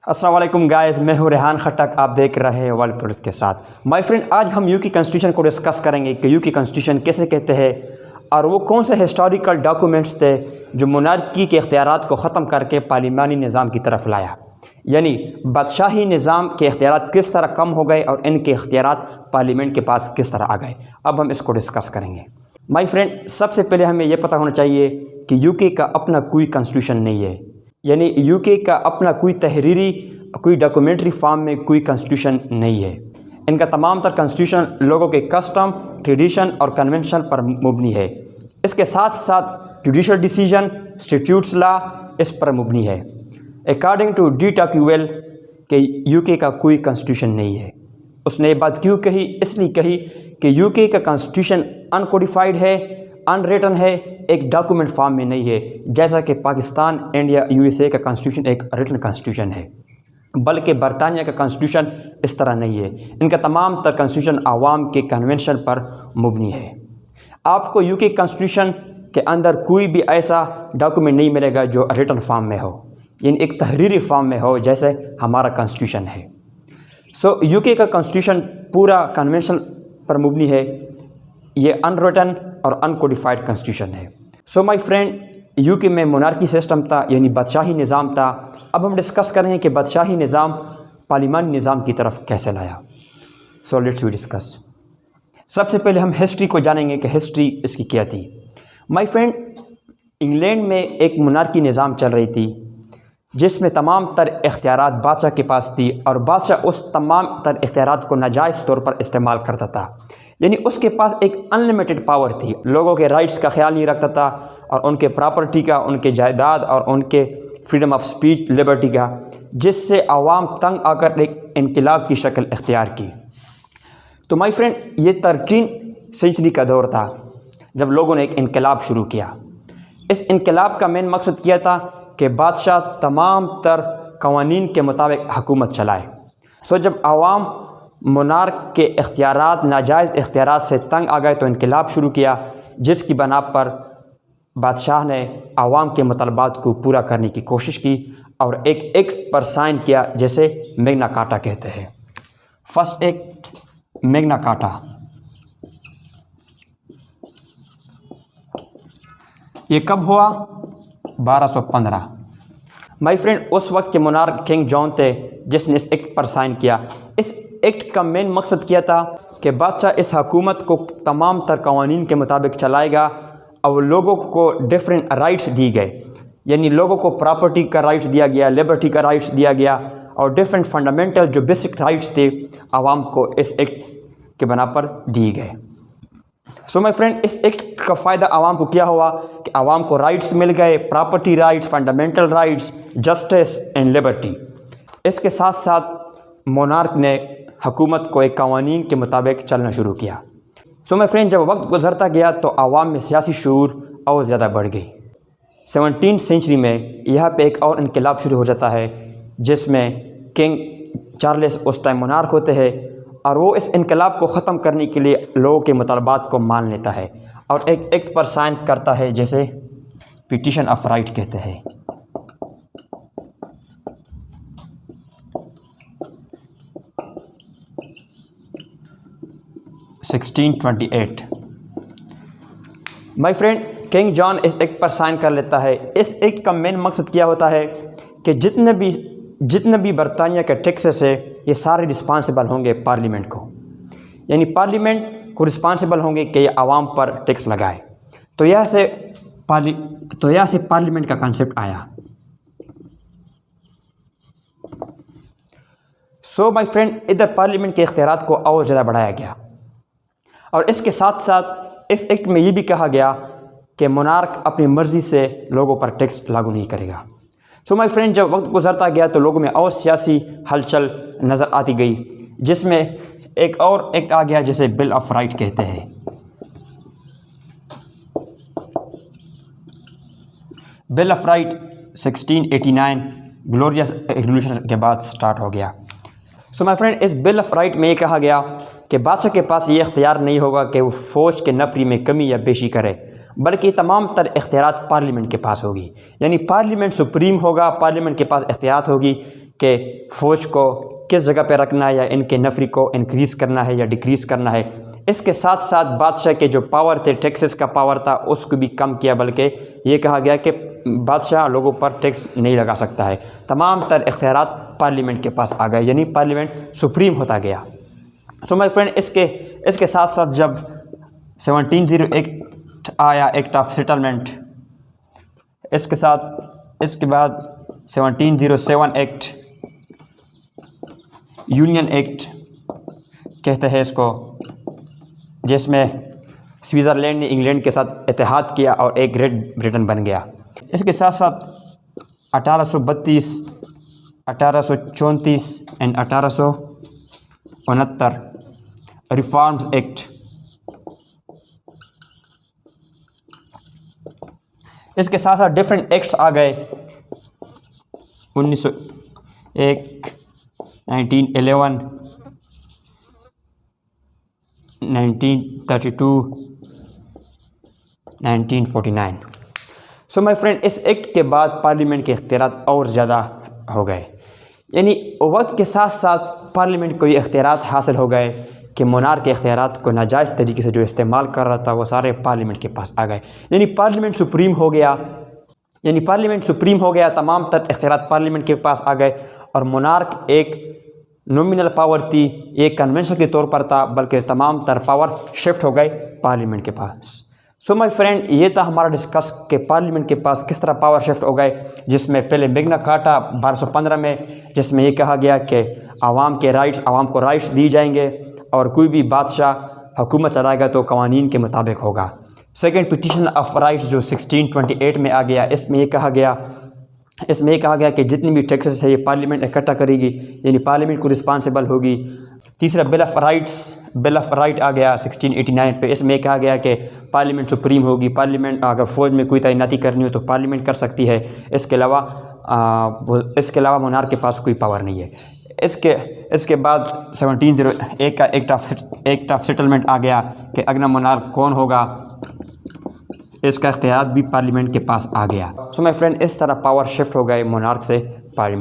السلام علیکم گائز، میں ہوں ریحان خٹک، آپ دیکھ رہے ہیں ورلڈ پولیس کے ساتھ۔ مائی فرینڈ، آج ہم یو کی کانسٹیٹیوشن کو ڈسکس کریں گے کہ یو کی کانسٹیٹیوشن کیسے کہتے ہیں اور وہ کون سے ہسٹوریکل ڈاکومنٹس تھے جو مونارکی کے اختیارات کو ختم کر کے پارلیمانی نظام کی طرف لایا، یعنی بادشاہی نظام کے اختیارات کس طرح کم ہو گئے اور ان کے اختیارات پارلیمنٹ کے پاس کس طرح آ گئے۔ اب ہم اس کو ڈسکس کریں گے۔ مائی فرینڈ، سب سے پہلے ہمیں یہ پتہ ہونا چاہیے کہ یو کے کا اپنا کوئی کانسٹیٹیوشن نہیں ہے، یعنی یو کے کا اپنا کوئی تحریری کوئی ڈاکومنٹری فارم میں کوئی کانسٹیٹیوشن نہیں ہے۔ ان کا تمام تر کانسٹیٹیوشن لوگوں کے کسٹم، ٹریڈیشن اور کنونشن پر مبنی ہے۔ اس کے ساتھ ساتھ جوڈیشل ڈیسیجن، اسٹیٹیوٹس لا اس پر مبنی ہے۔ اکارڈنگ ٹو ڈی ٹاکیویل کہ یو کے کا کوئی کانسٹیٹیوشن نہیں ہے۔ اس نے یہ بات کیوں کہی؟ اس لیے کہی کہ یو کے کا کانسٹیٹیوشن ان کوڈیفائڈ ہے، ان ریٹن ہے، ایک ڈاکومنٹ فارم میں نہیں ہے، جیسا کہ پاکستان، انڈیا، USA کا کانسٹیٹیوشن ایک ریٹن کانسٹیٹیوشن ہے، بلکہ برطانیہ کا کانسٹیٹیوشن اس طرح نہیں ہے۔ ان کا تمام تر کانسٹیٹیوشن عوام کے کنونشن پر مبنی ہے۔ آپ کو یو کے کانسٹیٹیوشن کے اندر کوئی بھی ایسا ڈاکومنٹ نہیں ملے گا جو ریٹن فارم میں ہو، یعنی ایک تحریری فارم میں ہو جیسے ہمارا کانسٹیٹیوشن ہے۔ یو کے کا کانسٹیٹیوشن پورا کنونشن پر مبنی ہے، یہ ان ریٹن اور ان کوڈیفائڈ کانسٹیٹیوشن ہے۔ مائی فرینڈ، یو کے میں مونارکی سسٹم تھا، یعنی بادشاہی نظام تھا۔ اب ہم ڈسکس کریں گے کہ بادشاہی نظام پارلیمانی نظام کی طرف کیسے لایا۔ Let's we discuss. سب سے پہلے ہم ہسٹری کو جانیں گے کہ ہسٹری اس کی کیا تھی۔ مائی فرینڈ، انگلینڈ میں ایک مونارکی نظام چل رہی تھی جس میں تمام تر اختیارات بادشاہ کے پاس تھی، اور بادشاہ اس تمام تر اختیارات کو ناجائز طور پر استعمال کرتا تھا، یعنی اس کے پاس ایک انلمیٹڈ پاور تھی۔ لوگوں کے رائٹس کا خیال نہیں رکھتا تھا، اور ان کے پراپرٹی کا، ان کے جائیداد اور ان کے فریڈم آف سپیچ، لبرٹی کا، جس سے عوام تنگ آ کر ایک انقلاب کی شکل اختیار کی۔ تو مائی فرینڈ، یہ 13 سنچری کا دور تھا جب لوگوں نے ایک انقلاب شروع کیا۔ اس انقلاب کا مین مقصد کیا تھا کہ بادشاہ تمام تر قوانین کے مطابق حکومت چلائے۔ جب عوام مونارک کے اختیارات، ناجائز اختیارات سے تنگ آ گئے تو انقلاب شروع کیا، جس کی بنا پر بادشاہ نے عوام کے مطالبات کو پورا کرنے کی کوشش کی اور ایک ایکٹ پر سائن کیا جسے میگنا کارٹا کہتے ہیں۔ First act Magna Carta. یہ کب ہوا؟ 1215۔ مائی فرینڈ، اس وقت کے مونارک کنگ جان تھے جس نے اس ایکٹ پر سائن کیا۔ اس ایکٹ کا مین مقصد کیا تھا کہ بادشاہ اس حکومت کو تمام تر قوانین کے مطابق چلائے گا، اور لوگوں کو ڈیفرنٹ رائٹس دی گئے، یعنی لوگوں کو پراپرٹی کا رائٹس دیا گیا، لبرٹی کا رائٹس دیا گیا، اور ڈیفرنٹ فنڈامنٹل جو بیسک رائٹس تھے عوام کو اس ایکٹ کے بنا پر دیے گئے۔ مائی فرینڈ، اس ایکٹ کا فائدہ عوام کو کیا ہوا کہ عوام کو رائٹس مل گئے، property right, fundamental rights, justice and liberty. اس کے ساتھ ساتھ مونارک نے حکومت کو ایک قوانین کے مطابق چلنا شروع کیا۔ مائی فرینڈ، جب وقت گزرتا گیا تو عوام میں سیاسی شعور اور زیادہ بڑھ گئی۔ 17 سنچری میں یہاں پہ ایک اور انقلاب شروع ہو جاتا ہے جس میں کنگ چارلس اس ٹائم مونارک ہوتے ہیں، اور وہ اس انقلاب کو ختم کرنے کے لیے لوگوں کے مطالبات کو مان لیتا ہے اور ایک ایکٹ پر سائن کرتا ہے جیسے پیٹیشن آف رائٹ کہتے ہیں۔ مائی فرینڈ، کنگ جان اس ایکٹ پر سائن کر لیتا ہے۔ اس ایکٹ کا مین مقصد کیا ہوتا ہے کہ جتنے بھی برطانیہ کے ٹیکسز ہے یہ سارے رسپانسبل ہوں گے پارلیمنٹ کو، یعنی پارلیمنٹ کو رسپانسبل ہوں گے کہ یہ عوام پر ٹیکس لگائے۔ تو یہاں سے پارلیمنٹ کا کنسیپٹ آیا۔ مائی فرینڈ، ادھر پارلیمنٹ کے اختیارات کو اور زیادہ بڑھایا گیا، اور اس کے ساتھ ساتھ اس ایکٹ میں یہ بھی کہا گیا کہ مونارک اپنی مرضی سے لوگوں پر ٹیکس لاگو نہیں کرے گا۔ مائی فرینڈ، جب وقت گزرتا گیا تو لوگوں میں اور سیاسی ہلچل نظر آتی گئی، جس میں ایک اور ایکٹ آ گیا جسے بل آف رائٹ کہتے ہیں۔ Bill of right 1689 glorious revolution کے بعد سٹارٹ ہو گیا۔ مائی فرینڈ، اس بل آف رائٹ میں یہ کہا گیا کہ بادشاہ کے پاس یہ اختیار نہیں ہوگا کہ وہ فوج کے نفری میں کمی یا بیشی کرے، بلکہ تمام تر اختیارات پارلیمنٹ کے پاس ہوگی، یعنی پارلیمنٹ سپریم ہوگا، پارلیمنٹ کے پاس اختیارات ہوگی کہ فوج کو کس جگہ پہ رکھنا ہے یا ان کے نفری کو انکریز کرنا ہے یا ڈیکریز کرنا ہے۔ اس کے ساتھ ساتھ بادشاہ کے جو پاور تھے، ٹیکسز کا پاور تھا، اس کو بھی کم کیا، بلکہ یہ کہا گیا کہ بادشاہ لوگوں پر ٹیکس نہیں لگا سکتا ہے۔ تمام تر اختیارات پارلیمنٹ کے پاس آ گئے، یعنی پارلیمنٹ سپریم ہوتا گیا۔ سو مائی فرینڈ، اس کے ساتھ ساتھ جب 1708 ایکٹ آیا، ایکٹ آف سیٹلمنٹ، اس کے بعد 1707 ایکٹ، یونین ایکٹ کہتے ہیں اس کو، جس میں سوئٹزرلینڈ نے انگلینڈ کے ساتھ اتحاد کیا اور ایک گریٹ برٹن بن گیا۔ اس کے ساتھ ساتھ 1832، 1834 اینڈ 1869 ریفارمز ایکٹ۔ اس کے ساتھ ساتھ ڈفرینٹ ایکٹس آ گئے، 1901، 1911، 1932، 1949۔ سو مائی فرینڈ، اس ایکٹ کے بعد پارلیمنٹ کے اختیارات اور زیادہ ہو گئے، یعنی وقت کے ساتھ ساتھ پارلیمنٹ کو یہ اختیارات حاصل ہو گئے کہ منار کے اختیارات کو ناجائز طریقے سے جو استعمال کر رہا تھا وہ سارے پارلیمنٹ کے پاس آ گئے، یعنی پارلیمنٹ سپریم ہو گیا، تمام تر اختیارات پارلیمنٹ کے پاس آ گئے، اور منارک ایک نومینل پاور تھی، ایک کنونشن کے طور پر تھا، بلکہ تمام تر پاور شفٹ ہو گئے پارلیمنٹ کے پاس۔ سو مائی فرینڈ، یہ تھا ہمارا ڈسکس کہ پارلیمنٹ کے پاس کس طرح پاور شفٹ ہو گئے، جس میں پہلے میگنا کارٹا 1215 میں، جس میں یہ کہا گیا کہ عوام کو رائٹس دی جائیں گے، اور کوئی بھی بادشاہ حکومت چلائے گا تو قوانین کے مطابق ہوگا۔ سیکنڈ پٹیشن آف رائٹس جو 1628 میں آ گیا، اس میں یہ کہا گیا کہ جتنی بھی ٹیکسز ہے یہ پارلیمنٹ اکٹھا کرے گی، یعنی پارلیمنٹ کو رسپانسبل ہوگی۔ تیسرا بل آف رائٹ آ گیا 1689 پہ، اس میں یہ کہا گیا کہ پارلیمنٹ سپریم ہوگی، پارلیمنٹ اگر فوج میں کوئی تعیناتی کرنی ہو تو پارلیمنٹ کر سکتی ہے، اس کے علاوہ منار کے پاس کوئی پاور نہیں ہے۔ اس کے بعد 1701 کا ایکٹ آف سیٹلمنٹ آ گیا کہ اگنا منار کون ہوگا، اس کا اختیار بھی پارلیمنٹ کے پاس آ گیا۔ سو مائی فرینڈ، اس طرح پاور شفٹ ہو گئے منارک سے پارلیمنٹ۔